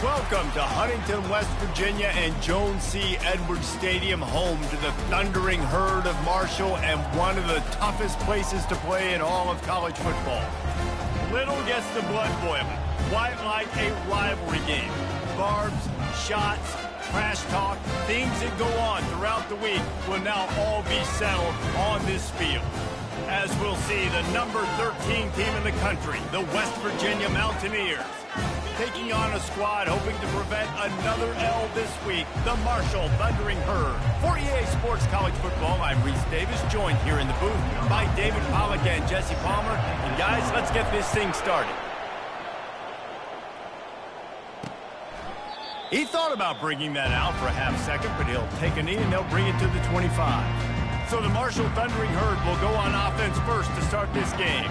Welcome to Huntington, West Virginia and Jones C. Edwards Stadium, home to the thundering herd of Marshall and one of the toughest places to play in all of college football. Little gets the blood boiling, quite like a rivalry game. Barbs, shots, trash talk, things that go on throughout the week will now all be settled on this field. As we'll see, the number 13 team in the country, the West Virginia Mountaineers, taking on a squad hoping to prevent another L this week, the Marshall Thundering Herd. For EA Sports College Football, I'm Reese Davis, joined here in the booth by David Pollack and Jesse Palmer. And guys, let's get this thing started. He thought about bringing that out for a half second, but he'll take a knee and they'll bring it to the 25. So the Marshall Thundering Herd will go on offense first to start this game.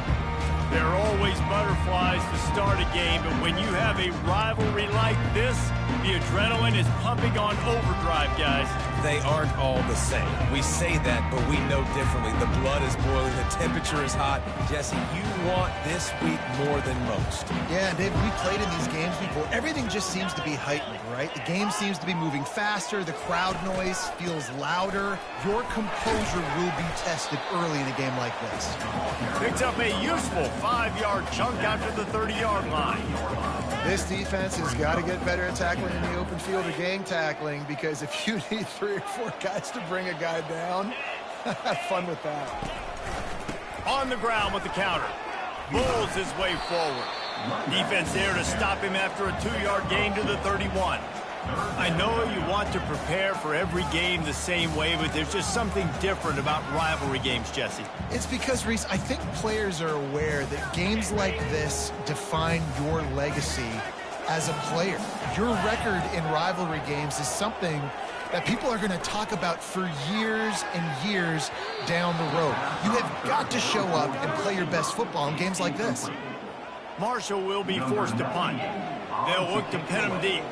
There are always butterflies to start a game, but when you have a rivalry like this, the adrenaline is pumping on overdrive, guys. They aren't all the same. We say that, but we know differently. The blood is boiling. The temperature is hot. Jesse, you want this week more than most. Yeah, Dave, we played in these games before. Everything just seems to be heightened, right? The game seems to be moving faster. The crowd noise feels louder. Your composure will be tested early in a game like this. Picks up a useful 5-yard chunk after the 30-yard line. This defense has got to get better at tackling in the open field or gang tackling, because if you need 3 or 4 guys to bring a guy down, have fun with that. On the ground with the counter. Bulls his way forward. Defense there to stop him after a 2-yard gain to the 31. I know you want to prepare for every game the same way, but there's just something different about rivalry games, Jesse. It's because, Reese, I think players are aware that games like this define your legacy as a player. Your record in rivalry games is something that people are going to talk about for years and years down the road. You have got to show up and play your best football in games like this. Marshall will be forced to punt. They'll look to pin him deep.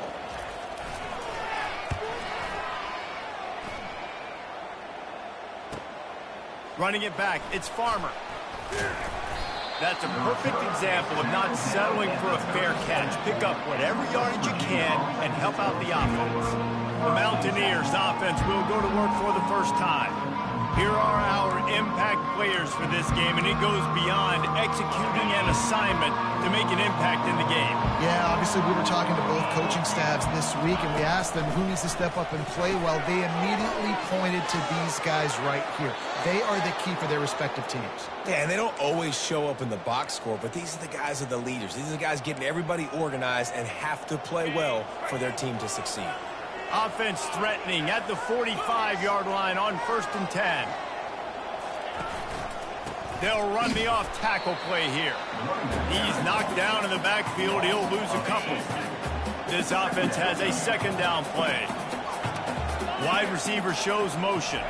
Running it back, it's Farmer. That's a perfect example of not settling for a fair catch. Pick up whatever yardage you can and help out the offense. The Mountaineers offense will go to work for the first time. Here are our impact players for this game, and it goes beyond executing an assignment to make an impact in the game. Yeah, obviously we were talking to both coaching staffs this week, and we asked them who needs to step up and play well. They immediately pointed to these guys right here. They are the key for their respective teams. Yeah, and they don't always show up in the box score, but these are the guys who are the leaders. These are the guys getting everybody organized and have to play well for their team to succeed. Offense threatening at the 45-yard line on 1st and 10. They'll run the off-tackle play here. He's knocked down in the backfield. He'll lose a couple. This offense has a 2nd down play. Wide receiver shows motion.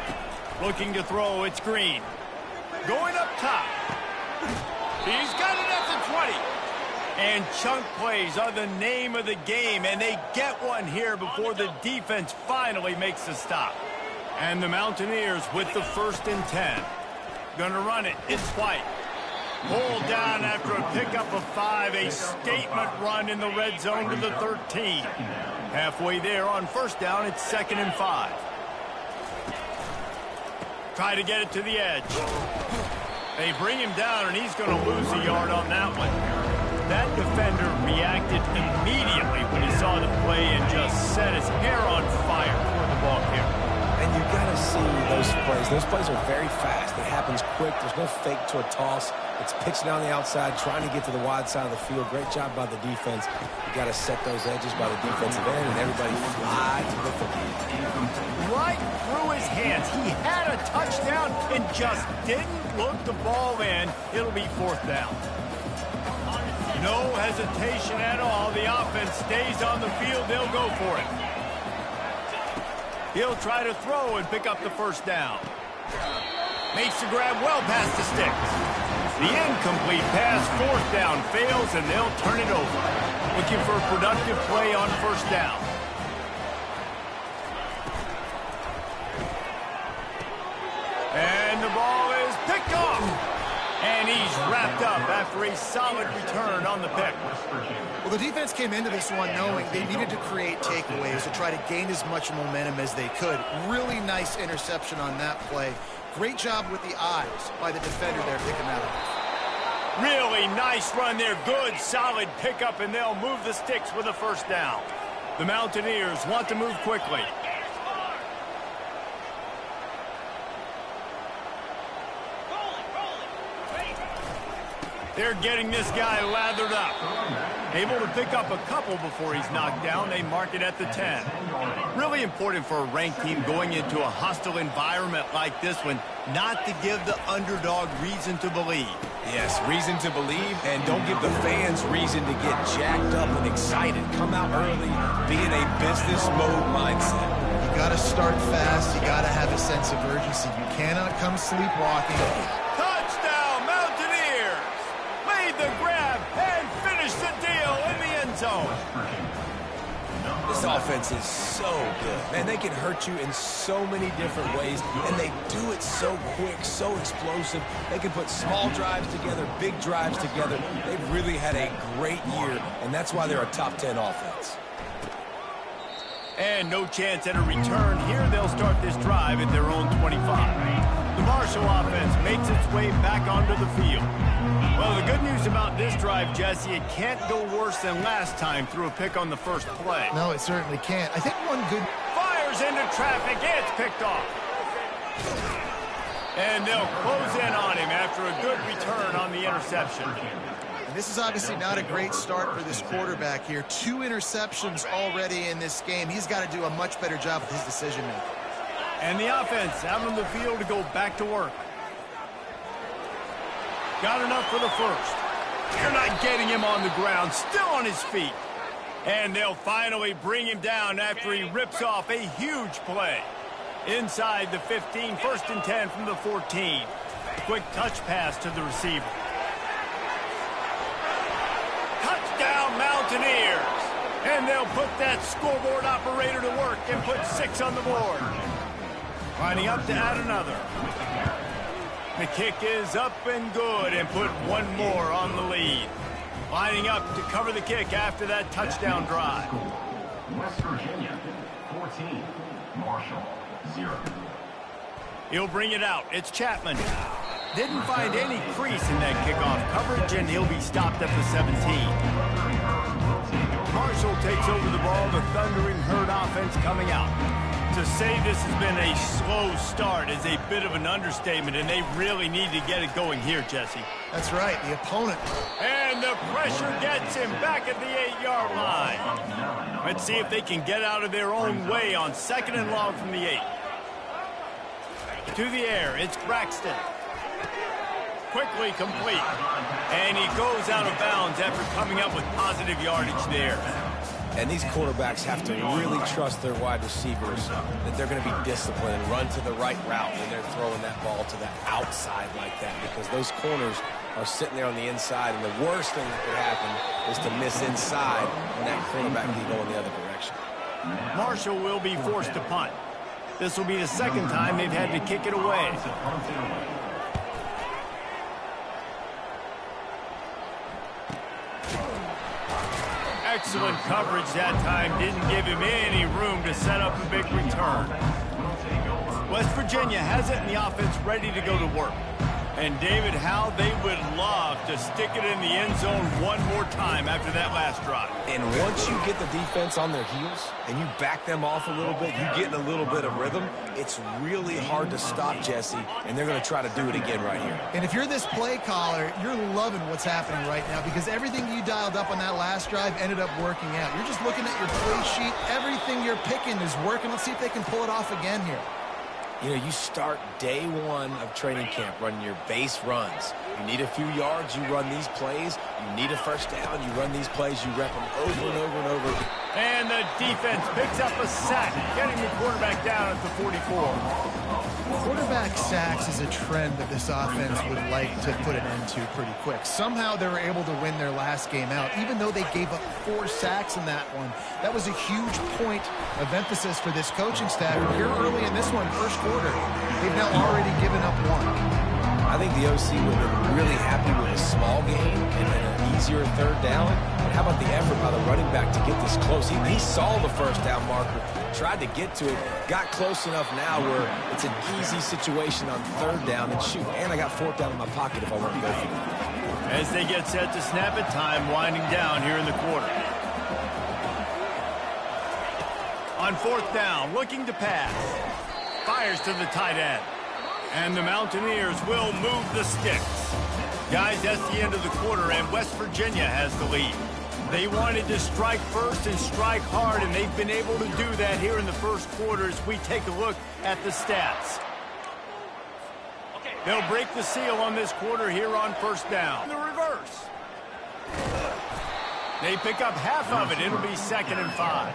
Looking to throw, it's Green. Going up top. He's got it at the 20. And chunk plays are the name of the game, and they get one here before the defense finally makes a stop. And the Mountaineers with the 1st and 10. Gonna run it. It's White. Pulled down after a pickup of 5. A statement run in the red zone to the 13. Halfway there on 1st down, it's 2nd and 5. Try to get it to the edge. They bring him down, and he's going to lose a yard on that one. That defender reacted immediately when he saw the play and just set his hair on fire for the ball carrier. And you got to see those plays. Those plays are very fast. It happens quick. There's no fake to a toss. It's pitched down the outside, trying to get to the wide side of the field. Great job by the defense. You got to set those edges by the defensive end, and everybody fly to the football. Right through his hands. He had a touchdown and just didn't look the ball in. It'll be 4th down. No hesitation at all. The offense stays on the field. They'll go for it. He'll try to throw and pick up the 1st down. Makes the grab well past the sticks. The incomplete pass, 4th down, fails, and they'll turn it over. Looking for a productive play on 1st down. And the ball is picked off. And he's wrapped up after a solid return on the pick. Well, the defense came into this one knowing they needed to create takeaways to try to gain as much momentum as they could. Really nice interception on that play. Great job with the eyes by the defender there picking that up. Really nice run there. Good, solid pickup, and they'll move the sticks with a first down. The Mountaineers want to move quickly. They're getting this guy lathered up. Able to pick up a couple before he's knocked down. They mark it at the 10. Really important for a ranked team going into a hostile environment like this one not to give the underdog reason to believe. Yes, reason to believe, and don't give the fans reason to get jacked up and excited. Come out early, be in a business mode mindset. You got to start fast. You got to have a sense of urgency. You cannot come sleepwalking. Touchdown, Mountaineers! Made the grab and finished the deal in the end zone. This offense is so good. Man, they can hurt you in so many different ways, and they do it so quick, so explosive. They can put small drives together, big drives together. They've really had a great year, and that's why they're a top 10 offense. And no chance at a return here. They'll start this drive at their own 25. The Marshall offense makes its way back onto the field. Well, the good news about this drive, Jesse, it can't go worse than last time through a pick on the first play. No, it certainly can't. I think one good... Fires into traffic. It's picked off. And they'll close in on him after a good return on the interception. And this is obviously not a great start for this quarterback here. 2 interceptions already in this game. He's got to do a much better job with his decision-making. And the offense out on the field to go back to work. Got enough for the first. They're not getting him on the ground. Still on his feet. And they'll finally bring him down after he rips off a huge play. Inside the 15, 1st and 10 from the 14. Quick touch pass to the receiver. Touchdown, Mountaineers. And they'll put that scoreboard operator to work and put 6 on the board. Lining up to add another. The kick is up and good and put 1 more on the lead. Lining up to cover the kick after that touchdown drive. West Virginia, 14. Marshall, 0. He'll bring it out. It's Chapman. Didn't find any crease in that kickoff coverage, and he'll be stopped at the 17. Marshall takes over the ball. The Thundering Herd offense coming out. To say this has been a slow start is a bit of an understatement, and they really need to get it going here, Jesse. That's right, the opponent. And the pressure gets him back at the 8-yard line. Let's see if they can get out of their own way on 2nd and long from the 8. To the air, it's Braxton. Quickly complete. And he goes out of bounds after coming up with positive yardage there. And these quarterbacks have to really trust their wide receivers that they're going to be disciplined and run to the right route when they're throwing that ball to the outside like that, because those corners are sitting there on the inside, and the worst thing that could happen is to miss inside, and that quarterback can go in the other direction. Marshall will be forced to punt. This will be the 2nd time they've had to kick it away. Excellent coverage that time. Didn't give him any room to set up a big return. West Virginia has it in the offense ready to go to work. And David, how they would love to stick it in the end zone one more time after that last drive. And once you get the defense on their heels and you back them off a little bit, you get in a little bit of rhythm, it's really hard to stop, Jesse, and they're going to try to do it again right here. And if you're this play caller, you're loving what's happening right now, because everything you dialed up on that last drive ended up working out. You're just looking at your play sheet. Everything you're picking is working. Let's see if they can pull it off again here. You know, you start day 1 of training camp running your base runs. You need a few yards, you run these plays. You need a first down, you run these plays. You rep them over and over and over. And the defense picks up a sack, getting the quarterback down at the 44. Quarterback sacks is a trend that this offense would like to put an end to pretty quick. Somehow they were able to win their last game out, even though they gave up 4 sacks in that one. That was a huge point of emphasis for this coaching staff. Here early in this one, first quarter, they've now already given up 1. I think the OC would have been really happy with a small gain and then an easier third down. But how about the effort by the running back to get this close? He saw the first down marker, tried to get to it, got close enough now where it's an easy situation on third down and shoot. And I got fourth down in my pocket if I want to go for it. As they get set to snap it, time winding down here in the quarter. On fourth down, looking to pass. Fires to the tight end. And the Mountaineers will move the sticks. Guys, that's the end of the quarter, and West Virginia has the lead. They wanted to strike first and strike hard, and they've been able to do that here in the first quarter as we take a look at the stats. They'll break the seal on this quarter here on first down. The reverse. They pick up half of it. It'll be 2nd and 5.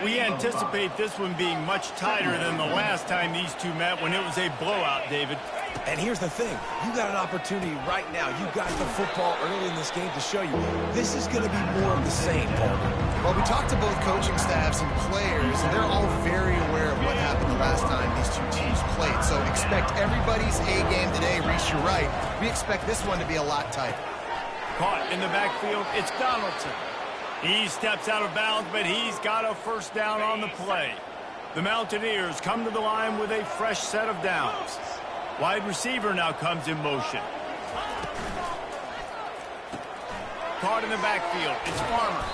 We anticipate this one being much tighter than the last time these two met when it was a blowout, David. And here's the thing. You got an opportunity right now. You got the football early in this game to show you. This is going to be more of the same, Paul. Well, we talked to both coaching staffs and players, and they're all very aware of what happened the last time these two teams played. So expect everybody's A game today. Reese, you're right. We expect this one to be a lot tighter. Caught in the backfield, it's Donaldson. He steps out of bounds, but he's got a first down on the play. The Mountaineers come to the line with a fresh set of downs. Wide receiver now comes in motion. Caught in the backfield, it's Farmer.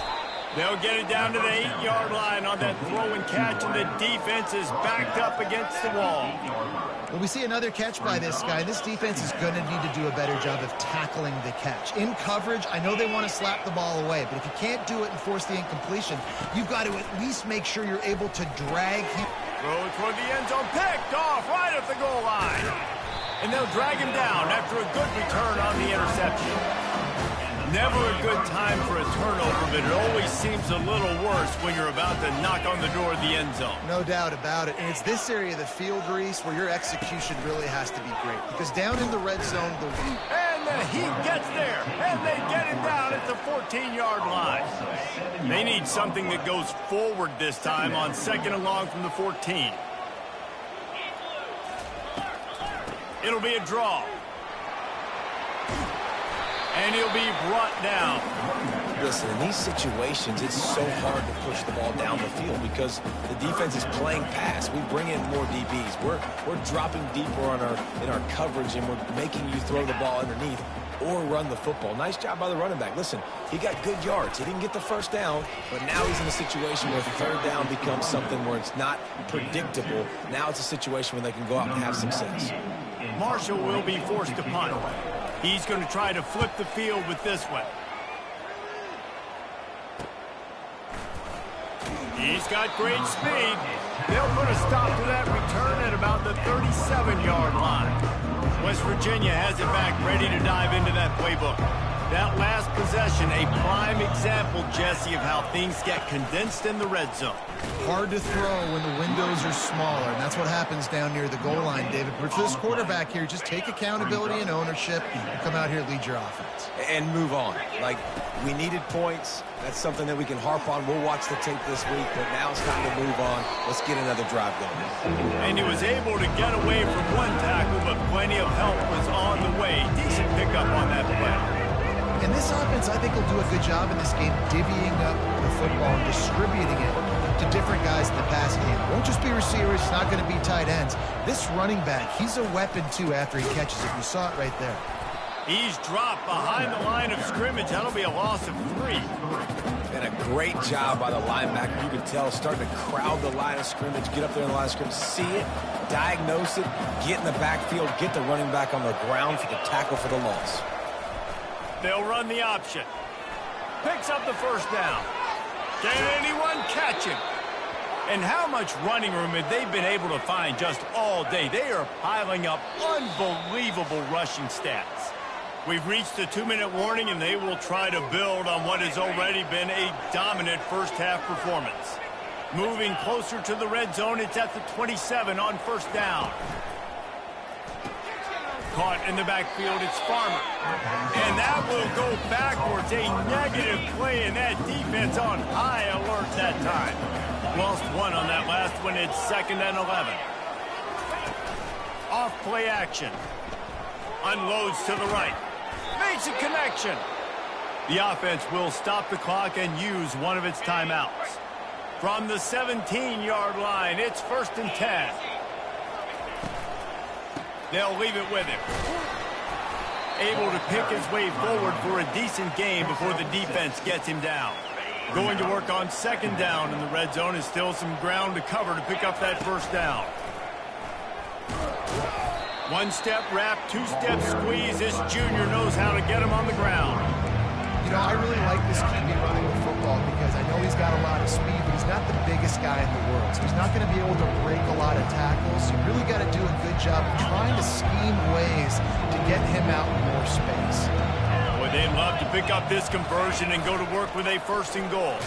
They'll get it down to the 8-yard line on that throw and catch, and the defense is backed up against the wall. Well, we see another catch by this guy. This defense is going to need to do a better job of tackling the catch. In coverage, I know they want to slap the ball away, but if you can't do it and force the incompletion, you've got to at least make sure you're able to drag him. Throw toward the end zone, picked off right at the goal line. And they'll drag him down after a good return on the interception. Never a good time for a turnover, but it always seems a little worse when you're about to knock on the door of the end zone. No doubt about it. And it's this area of the field, Reese, where your execution really has to be great. Because down in the red zone, and the Heat gets there, and they get him down at the 14-yard line. They need something that goes forward this time on 2nd and long from the 14. It'll be a draw. And he'll be brought down. Listen, in these situations, it's so hard to push the ball down the field because the defense is playing pass. We bring in more DBs. We're dropping deeper in our coverage, and we're making you throw the ball underneath or run the football. Nice job by the running back. Listen, he got good yards. He didn't get the first down, but now he's in a situation where third down becomes something where it's not predictable. Now it's a situation where they can go out and have success. Marshall will be forced to punt. He's going to try to flip the field with this one. He's got great speed. They'll put a stop to that return at about the 37-yard line. West Virginia has it back, ready to dive into that playbook. That last possession, a prime example, Jesse, of how things get condensed in the red zone. Hard to throw when the windows are smaller, and that's what happens down near the goal line, David. But for this quarterback here, just take accountability and ownership and come out here and lead your offense. And move on. Like, we needed points. That's something that we can harp on. We'll watch the tape this week, but now it's time to move on. Let's get another drive going. And he was able to get away from one tackle, but plenty of help was on the way. Decent pickup on that play. And this offense, I think, will do a good job in this game divvying up the football and distributing it to different guys in the passing game. It won't just be receivers. It's not going to be tight ends. This running back, he's a weapon, too, after he catches it. You saw it right there. He's dropped behind the line of scrimmage. That'll be a loss of 3. And a great job by the linebacker. You can tell, starting to crowd the line of scrimmage, get up there in the line of scrimmage, see it, diagnose it, get in the backfield, get the running back on the ground for the tackle for the loss. They'll run the option. Picks up the first down. Can anyone catch him? And how much running room have they been able to find just all day? They are piling up unbelievable rushing stats. We've reached the 2-minute warning, and they will try to build on what has already been a dominant first-half performance. Moving closer to the red zone, it's at the 27 on first down. Caught in the backfield, it's Farmer. And that will go backwards. A negative play, and that defense on high alert that time. Lost 1 on that last one. It's 2nd and 11. Off play action. Unloads to the right. Makes a connection. The offense will stop the clock and use one of its timeouts. From the 17-yard line, it's 1st and 10. They'll leave it with him. Able to pick his way forward for a decent game before the defense gets him down. Going to work on 2nd down, and the red zone is still some ground to cover to pick up that 1st down. 1-step wrap, 2-step squeeze. This junior knows how to get him on the ground. You know, I really like this QB running the football because I know he's got a lot of speed, but he's not the biggest guy in the world. So he's not going to be able to break a lot of tackles. You really got to do a good job of trying to scheme ways to get him out in more space. Boy, they'd love to pick up this conversion and go to work with a 1st and goal.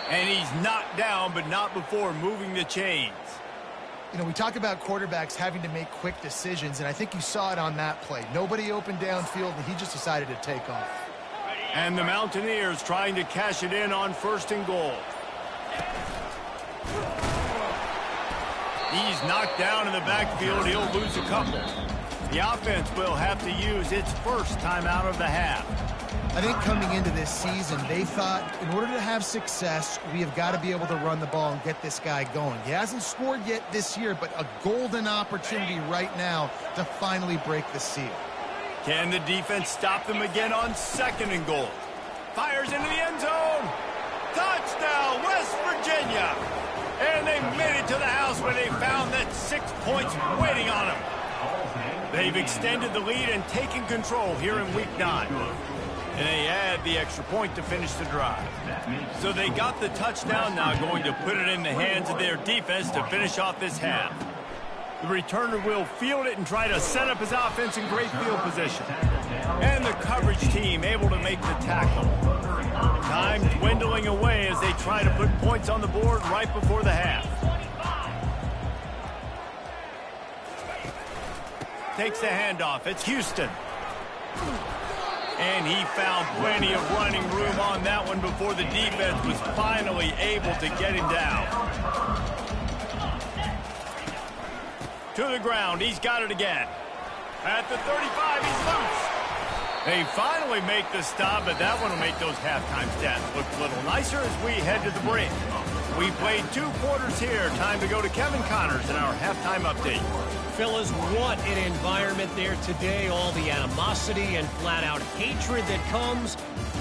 And he's knocked down, but not before moving the chains. You know, we talk about quarterbacks having to make quick decisions, and I think you saw it on that play. Nobody opened downfield, and he just decided to take off. And the Mountaineers trying to cash it in on 1st and goal. He's knocked down in the backfield. He'll lose a couple. The offense will have to use its 1st timeout of the half. I think coming into this season, they thought in order to have success, we have got to be able to run the ball and get this guy going. He hasn't scored yet this year, but a golden opportunity right now to finally break the seal. Can the defense stop them again on 2nd and goal? Fires into the end zone. Touchdown, West Virginia. And they made it to the house where they found that 6 points waiting on them. They've extended the lead and taken control here in Week 9. And they add the extra point to finish the drive. So they got the touchdown, now going to put it in the hands of their defense to finish off this half. The returner will field it and try to set up his offense in great field position. And the coverage team able to make the tackle. Time dwindling away as they try to put points on the board right before the half. Takes the handoff. It's Houston. And he found plenty of running room on that one before the defense was finally able to get him down. To the ground. He's got it again. At the 35, he's loose. They finally make the stop, but that one will make those halftime stats look a little nicer as we head to the break. We played 2 quarters here. Time to go to Kevin Connors in our halftime update. Fellas, what an environment there today. All the animosity and flat-out hatred that comes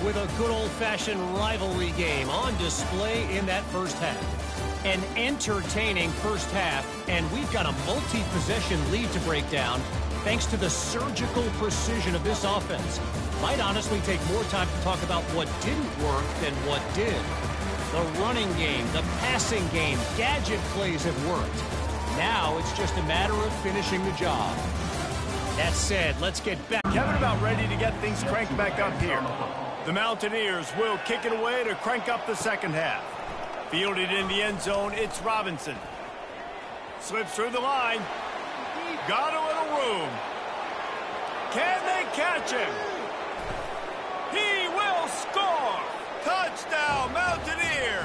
with a good old-fashioned rivalry game on display in that 1st half. An entertaining 1st half, and we've got a multi-possession lead to break down thanks to the surgical precision of this offense. Might honestly take more time to talk about what didn't work than what did. The running game, the passing game, gadget plays have worked. Now it's just a matter of finishing the job. That said, let's get back. Kevin about ready to get things cranked back up here. The Mountaineers will kick it away to crank up the 2nd half. Fielded in the end zone, it's Robinson. Slips through the line. Got a little room. Can they catch him? He will score! Touchdown, Mountaineers!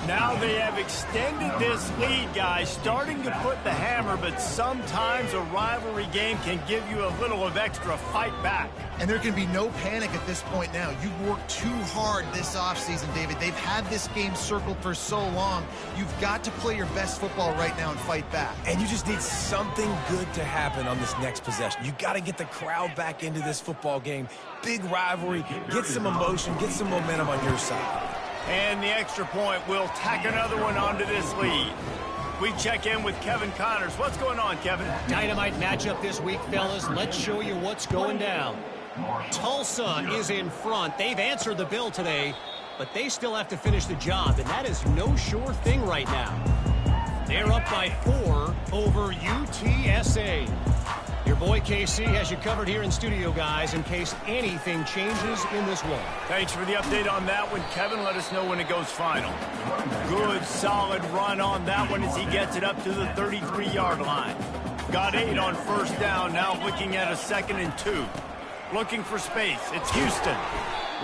Now they have extended this lead, guys, starting to put the hammer, but sometimes a rivalry game can give you a little of extra fight back. And there can be no panic at this point now. You've worked too hard this offseason, David. They've had this game circled for so long. You've got to play your best football right now and fight back. And you just need something good to happen on this next possession. You got to get the crowd back into this football game. Big rivalry, get some emotion, get some momentum on your side. And the extra point will tack another one onto this lead. We check in with Kevin Connors. What's going on, Kevin? Dynamite matchup this week, fellas. Let's show you what's going down. Tulsa is in front. They've answered the bell today, but they still have to finish the job, and that is no sure thing right now. They're up by 4 over UTSA. Your boy KC has you covered here in studio, guys, in case anything changes in this one. Thanks for the update on that one, Kevin. Let us know when it goes final. Good, solid run on that one as he gets it up to the 33-yard line. Got 8 on 1st down, now looking at a 2nd and 2. Looking for space. It's Houston.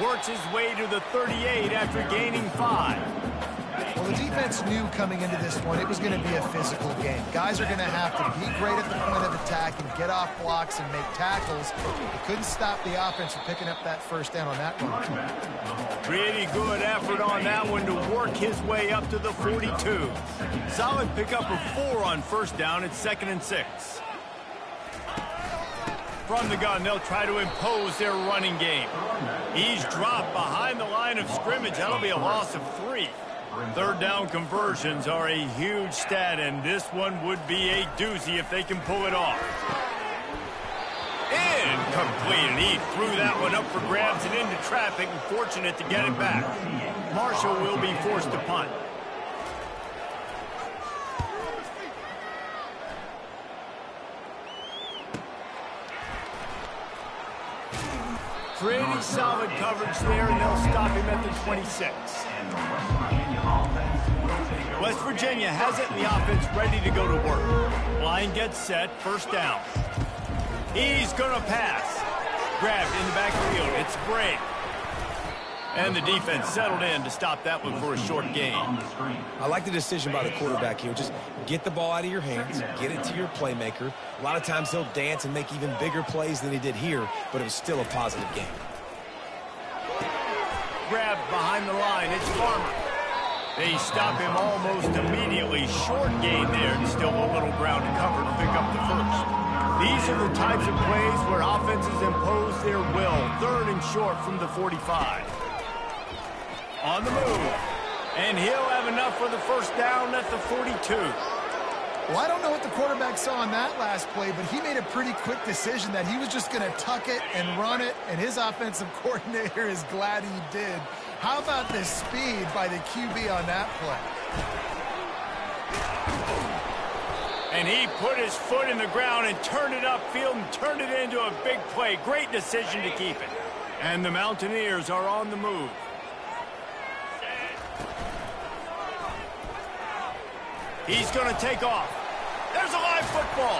Works his way to the 38 after gaining 5. Well, the defense knew coming into this one it was going to be a physical game. Guys are going to have to be great at the point of attack and get off blocks and make tackles. They couldn't stop the offense from picking up that first down on that run. Pretty good effort on that one to work his way up to the 42. Solid pickup of 4 on first down. It's 2nd and 6. From the gun, they'll try to impose their running game. He's dropped behind the line of scrimmage. That'll be a loss of 3. Third down conversions are a huge stat, and this one would be a doozy if they can pull it off. Incomplete, and he threw that one up for grabs and into traffic, and fortunate to get it back. Marshall will be forced to punt. Pretty solid coverage there, and they'll stop him at the 26. West Virginia has it, and the offense ready to go to work. Line gets set, first down. He's going to pass. Grabbed in the backfield. It's Bray. And the defense settled in to stop that one for a short gain. I like the decision by the quarterback here. Just get the ball out of your hands, get it to your playmaker. A lot of times he'll dance and make even bigger plays than he did here, but it was still a positive game. Grabbed behind the line. It's Farmer. They stop him almost immediately. Short gain there, and still a little ground to cover to pick up the first. These are the types of plays where offenses impose their will. 3rd and short from the 45. On the move. And he'll have enough for the first down at the 42. Well, I don't know what the quarterback saw on that last play, but he made a pretty quick decision that he was just going to tuck it and run it, and his offensive coordinator is glad he did. How about the speed by the QB on that play? And he put his foot in the ground and turned it upfield and turned it into a big play. Great decision to keep it. And the Mountaineers are on the move. He's going to take off. There's a live football.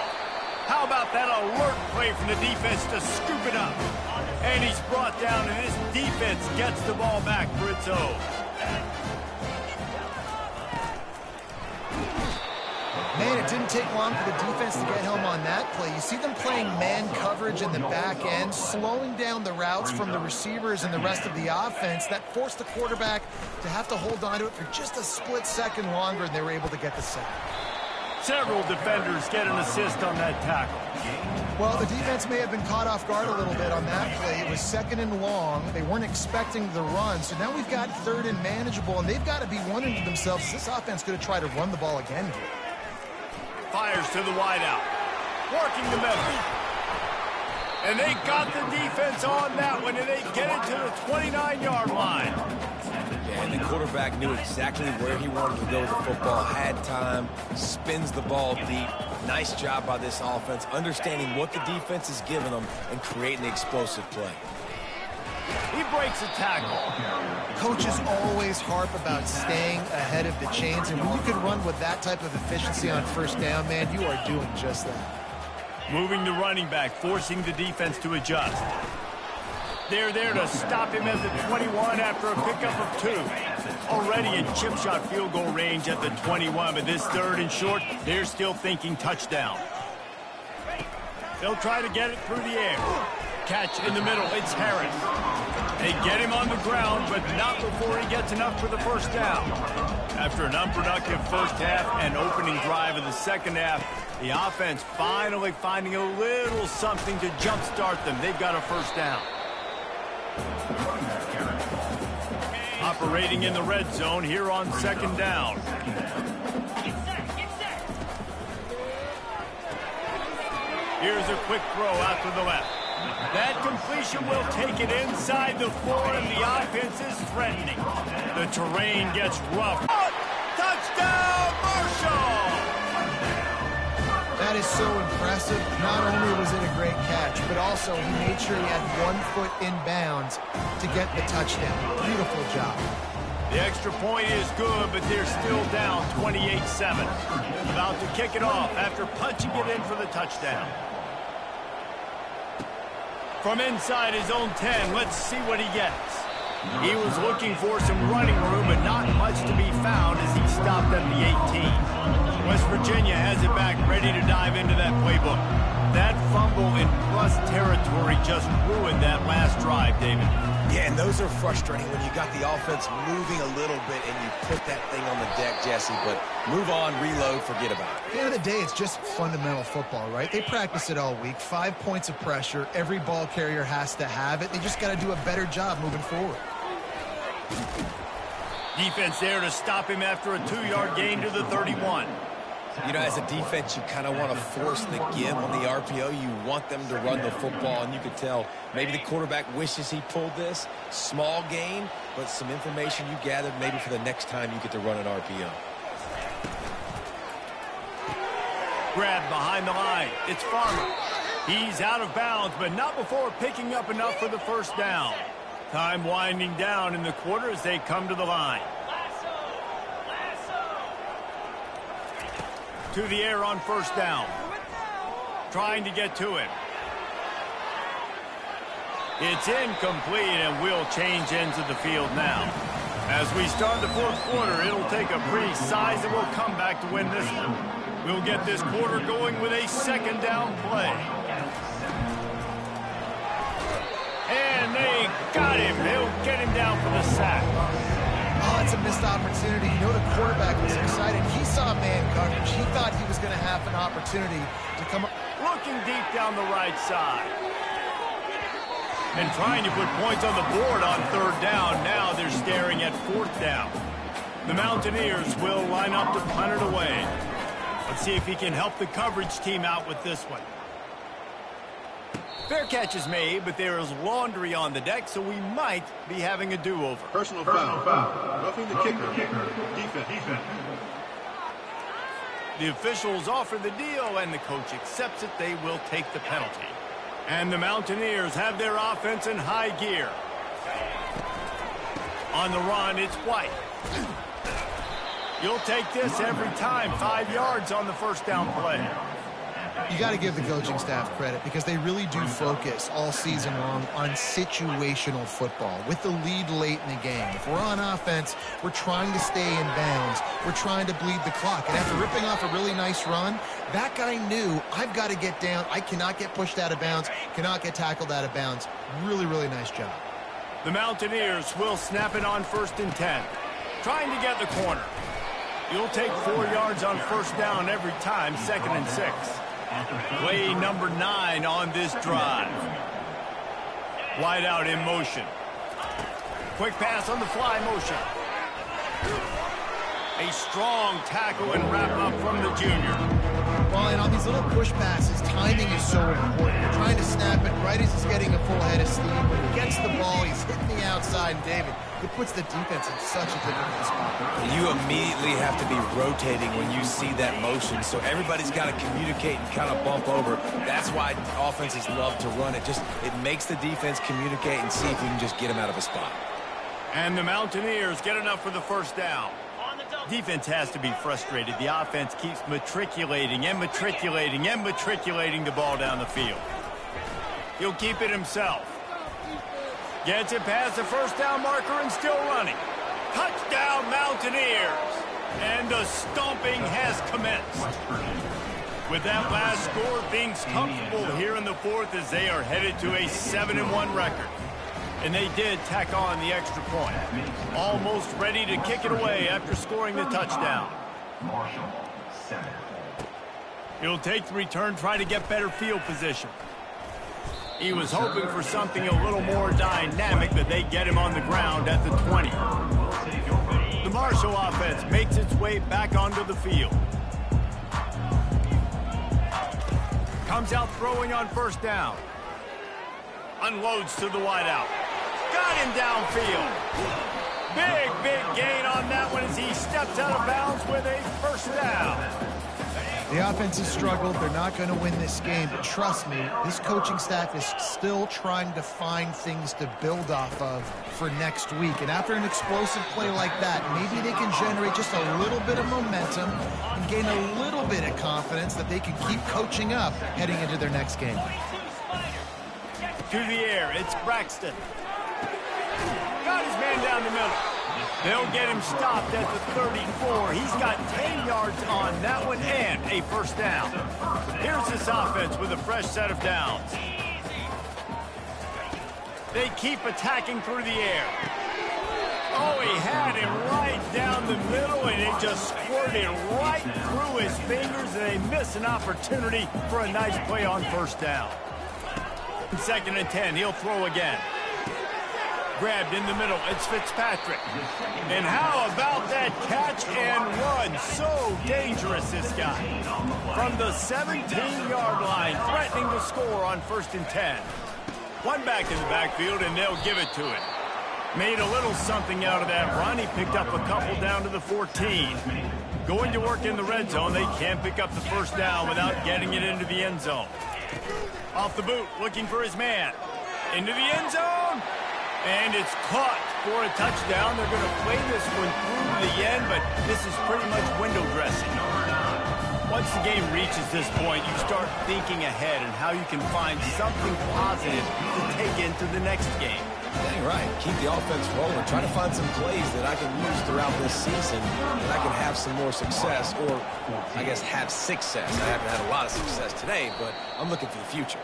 How about that alert play from the defense to scoop it up? And he's brought down, and this defense gets the ball back for its own. Man, it didn't take long for the defense to get home on that play. You see them playing man coverage in the back end, slowing down the routes from the receivers and the rest of the offense. That forced the quarterback to have to hold on to it for just a split second longer, and they were able to get the sack. Several defenders get an assist on that tackle. Well, the defense may have been caught off guard a little bit on that play. It was 2nd and long. They weren't expecting the run. So now we've got 3rd and manageable, and they've got to be wondering to themselves, is this offense going to try to run the ball again here? Fires to the wideout. Working the middle. And they got the defense on that one, and they get it to the 29-yard line. Yeah, and the quarterback knew exactly where he wanted to go with the football, had time, spins the ball deep. Nice job by this offense, understanding what the defense is giving them and creating the explosive play. He breaks a tackle. Coaches always harp about staying ahead of the chains, and when you can run with that type of efficiency on first down, man, you are doing just that. Moving the running back, forcing the defense to adjust. They're there to stop him at the 21 after a pickup of 2. Already in chip shot field goal range at the 21, but this 3rd and short, they're still thinking touchdown. They'll try to get it through the air. Catch in the middle, it's Harris. They get him on the ground, but not before he gets enough for the first down. After an unproductive first half and opening drive of the second half, the offense finally finding a little something to jumpstart them. They've got a first down. Operating in the red zone here on 2nd down. Here's a quick throw out to the left. That completion will take it inside the 4, and the offense is threatening. The terrain gets rough. Touchdown, Marshall! That is so impressive. Not only was it a great catch, but also he made sure he had 1 foot in bounds to get the touchdown. Beautiful job. The extra point is good, but they're still down 28-7. About to kick it off after punching it in for the touchdown. From inside his own 10, let's see what he gets. He was looking for some running room, but not much to be found as he stopped at the 18. West Virginia has it back, ready to dive into that playbook. That fumble in plus territory just ruined that last drive, David. Yeah, and those are frustrating when you got the offense moving a little bit and you put that thing on the deck, Jesse, but move on, reload, forget about it. At the end of the day, it's just fundamental football, right? They practice it all week. 5 points of pressure. Every ball carrier has to have it. They just got to do a better job moving forward. Defense there to stop him after a 2-yard gain to the 31. You know, as a defense, you kind of want to force the give on the RPO. You want them to run the football, and you could tell maybe the quarterback wishes he pulled this. Small gain, but some information you gathered maybe for the next time you get to run an RPO. Grab behind the line. It's Farmer. He's out of bounds, but not before picking up enough for the first down. Time winding down in the quarter as they come to the line. To the air on first down. Trying to get to him. It's incomplete, and we'll change ends of the field now. As we start the fourth quarter, it'll take a pretty sizable comeback to win this one. We'll get this quarter going with a second down play. And they got him. They'll get him down for the sack. Oh, it's a missed opportunity. You know the quarterback was excited. He saw man coverage. He thought he was going to have an opportunity to come up. Looking deep down the right side. And trying to put points on the board on third down. Now they're staring at fourth down. The Mountaineers will line up to punt it away. Let's see if he can help the coverage team out with this one. Fair catch is made, but there is laundry on the deck, so we might be having a do-over. Personal foul. Roughing the kicker. Defense. The officials offer the deal, and the coach accepts it. They will take the penalty. And the Mountaineers have their offense in high gear. On the run, it's White. You'll take this every time. 5 yards on the first down play. You got to give the coaching staff credit because they really do focus all season long on situational football with the lead late in the game. If we're on offense, we're trying to stay in bounds. We're trying to bleed the clock. And after ripping off a really nice run, that guy knew I've got to get down. I cannot get pushed out of bounds, cannot get tackled out of bounds. Really, really nice job. The Mountaineers will snap it on 1st and 10. Trying to get the corner. You'll take 4 yards on first down every time, 2nd and 6. Play number 9 on this drive. Wide out in motion. Quick pass on the fly motion. A strong tackle and wrap up from the junior. Well, and on these little push passes, timing is so important. You're trying to snap it right as he's getting a full head of steam. When he gets the ball, he's hitting the outside, and David, it puts the defense in such a difficult spot. You immediately have to be rotating when you see that motion, so everybody's got to communicate and kind of bump over. That's why offenses love to run it. It makes the defense communicate and see if you can just get them out of a spot. And the Mountaineers get enough for the first down. Defense has to be frustrated. The offense keeps matriculating the ball down the field. He'll keep it himself. Gets it past the first down marker and still running. Touchdown, Mountaineers. And the stomping has commenced. With that last score, things comfortable here in the fourth as they are headed to a 7-1 record. And they did tack on the extra point. Almost ready to kick it away after scoring the touchdown. Marshall, 7. He'll take the return, try to get better field position. He was hoping for something a little more dynamic, but they get him on the ground at the 20. The Marshall offense makes its way back onto the field. Comes out throwing on first down. Unloads to the wideout. Got him downfield. Big gain on that one as he steps out of bounds with a first down. The offense has struggled. They're not going to win this game, but trust me, this coaching staff is still trying to find things to build off of for next week. And after an explosive play like that, maybe they can generate just a little bit of momentum and gain a little bit of confidence that they can keep coaching up heading into their next game. To the air, it's Braxton. Got his man down the middle. They'll get him stopped at the 34. He's got 10 yards on that one and a first down. Here's this offense with a fresh set of downs. They keep attacking through the air. Oh, he had him right down the middle, and it just squirted right through his fingers, and they miss an opportunity for a nice play on first down. 2nd and 10, he'll throw again. Grabbed in the middle, it's Fitzpatrick. And how about that catch and run? So dangerous, this guy. From the 17-yard line, threatening to score on 1st and 10. One back in the backfield, and they'll give it to him. Made a little something out of that run. He picked up a couple down to the 14. Going to work in the red zone. They can't pick up the first down without getting it into the end zone. Off the boot, looking for his man. Into the end zone. And it's caught for a touchdown. They're going to play this one through to the end, but this is pretty much window dressing. Once the game reaches this point, you start thinking ahead and how you can find something positive to take into the next game. Dang right. Keep the offense rolling. Try to find some plays that I can use throughout this season that I can have some more success, or I guess have success. I haven't had a lot of success today, but I'm looking for the future.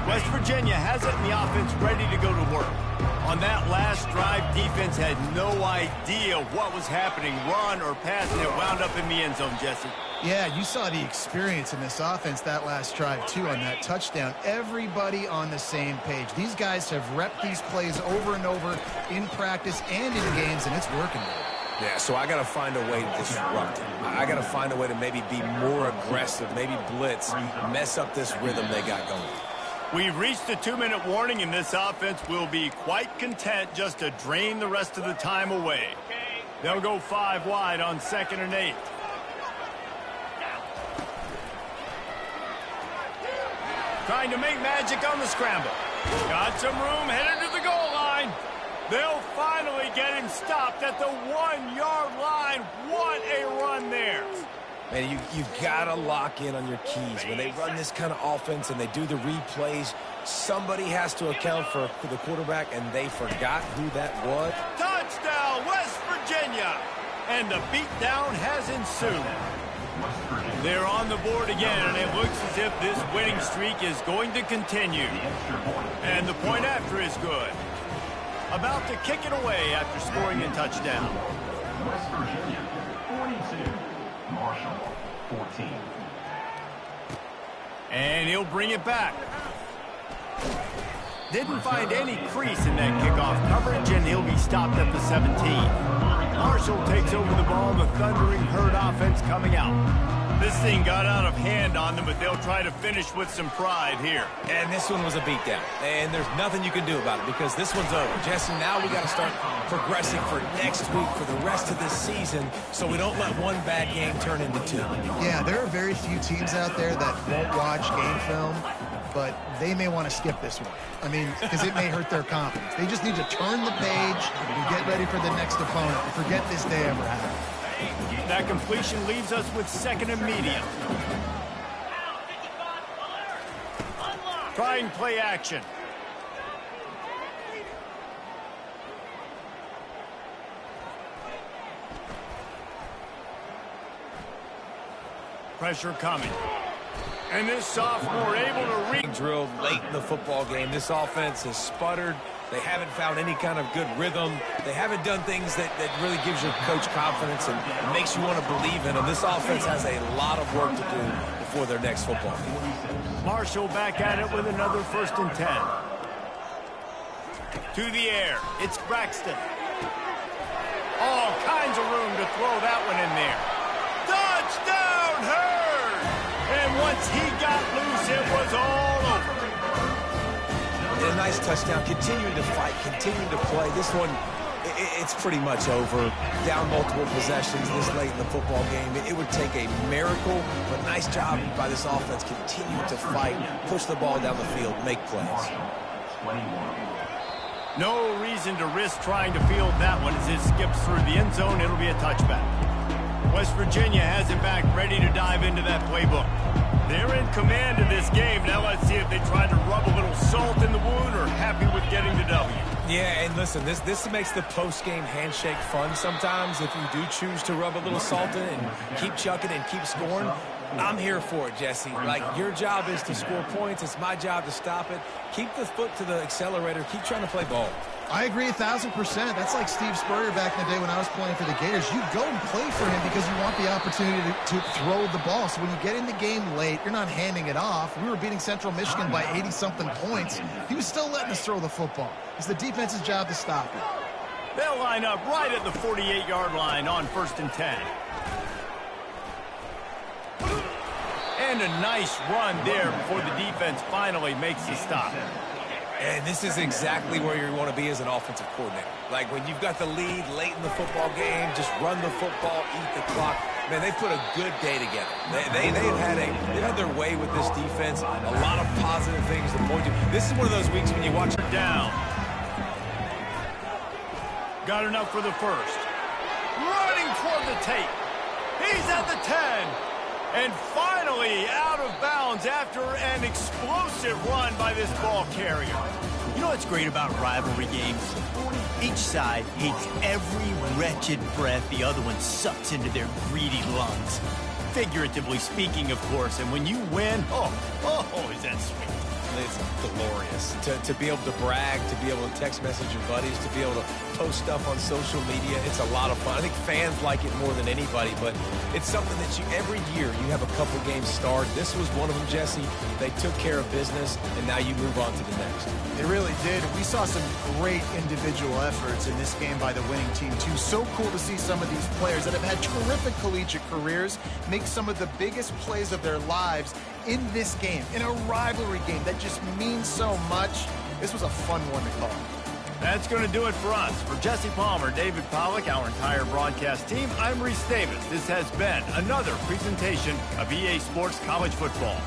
West Virginia has it, and the offense ready to go to work. On that last drive, defense had no idea what was happening, run or pass, and it wound up in the end zone, Jesse. Yeah, you saw the experience in this offense that last drive, too, on that touchdown. Everybody on the same page. These guys have repped these plays over and over in practice and in games, and it's working. Yeah, so I got to find a way to disrupt it. I got to find a way to maybe be more aggressive, maybe blitz, mess up this rhythm they got going. We've reached the 2-minute warning, and this offense will be quite content just to drain the rest of the time away. They'll go 5 wide on 2nd and 8. Trying to make magic on the scramble. Got some room, headed to the goal line. They'll finally get him stopped at the 1-yard line. What a run there. Man, you got to lock in on your keys. When they run this kind of offense and they do the replays, somebody has to account for the quarterback, and they forgot who that was. Touchdown, West Virginia! And the beatdown has ensued. They're on the board again, and it looks as if this winning streak is going to continue. And the point after is good. About to kick it away after scoring a touchdown. West Virginia, 42. Marshall, 14. And he'll bring it back. Didn't find any crease in that kickoff coverage, and he'll be stopped at the 17. Marshall takes over the ball, the Thundering Herd offense coming out. This thing got out of hand on them, but they'll try to finish with some pride here. And this one was a beatdown. And there's nothing you can do about it because this one's over. Jesse, now we got to start progressing for next week, for the rest of this season, so we don't let one bad game turn into 2. Yeah, there are very few teams out there that won't watch game film, but they may want to skip this one. I mean, because it may hurt their confidence. They just need to turn the page and get ready for the next opponent and forget this day ever happened. That completion leaves us with 2nd and medium. Trying play action. Pressure coming. And this sophomore able to read. Drilled late in the football game. This offense has sputtered. They haven't found any kind of good rhythm. They haven't done things that really gives your coach confidence and makes you want to believe in them. This offense has a lot of work to do before their next football game. Marshall back at it with another 1st and 10. To the air. It's Braxton. All kinds of room to throw that one in there. Touchdown, Herd! And once he got loose, it was all over. A nice touchdown, continuing to fight, continuing to play. This one, it's pretty much over. Down multiple possessions this late in the football game. It would take a miracle, but nice job by this offense. Continue to fight, push the ball down the field, make plays. No reason to risk trying to field that one as it skips through the end zone. It'll be a touchback. West Virginia has it back, ready to dive into that playbook. They're in command of this game. Now let's see if they try to rub a little salt in the wound or happy with getting the W? Yeah, and listen, this makes the post-game handshake fun sometimes. If you do choose to rub a little salt in and keep chucking and keep scoring, I'm here for it, Jesse. Like, your job is to score points. It's my job to stop it. Keep the foot to the accelerator. Keep trying to play ball. I agree 1,000%. That's like Steve Spurrier back in the day when I was playing for the Gators. You go and play for him because you want the opportunity to throw the ball. So when you get in the game late, you're not handing it off. We were beating Central Michigan by 80-something points. He was still letting us throw the football. It's the defense's job to stop it. They'll line up right at the 48-yard line on 1st and 10. And a nice run there before the defense finally makes the stop. And this is exactly where you want to be as an offensive coordinator. Like, when you've got the lead late in the football game, just run the football, eat the clock. Man, they put a good day together. They've had their way with this defense. A lot of positive things to point to. This is one of those weeks when you watch it down. Got enough for the first. Running toward the tape. He's at the 10. And finally out of bounds after an explosive run by this ball carrier. You know what's great about rivalry games? Each side hates every wretched breath the other one sucks into their greedy lungs. Figuratively speaking, of course. And when you win, oh, is that sweet. It's glorious to be able to brag, to be able to text message your buddies, to be able to post stuff on social media. It's a lot of fun. I think fans like it more than anybody, but it's something that every year you have a couple games start. This was one of them, Jesse. They took care of business, and now you move on to the next. They really did. We saw some great individual efforts in this game by the winning team, too. So cool to see some of these players that have had terrific collegiate careers make some of the biggest plays of their lives in this game, in a rivalry game that just means so much. This was a fun one to call. That's going to do it for us. For Jesse Palmer, David Pollack, our entire broadcast team, I'm Reese Davis. This has been another presentation of EA Sports College Football.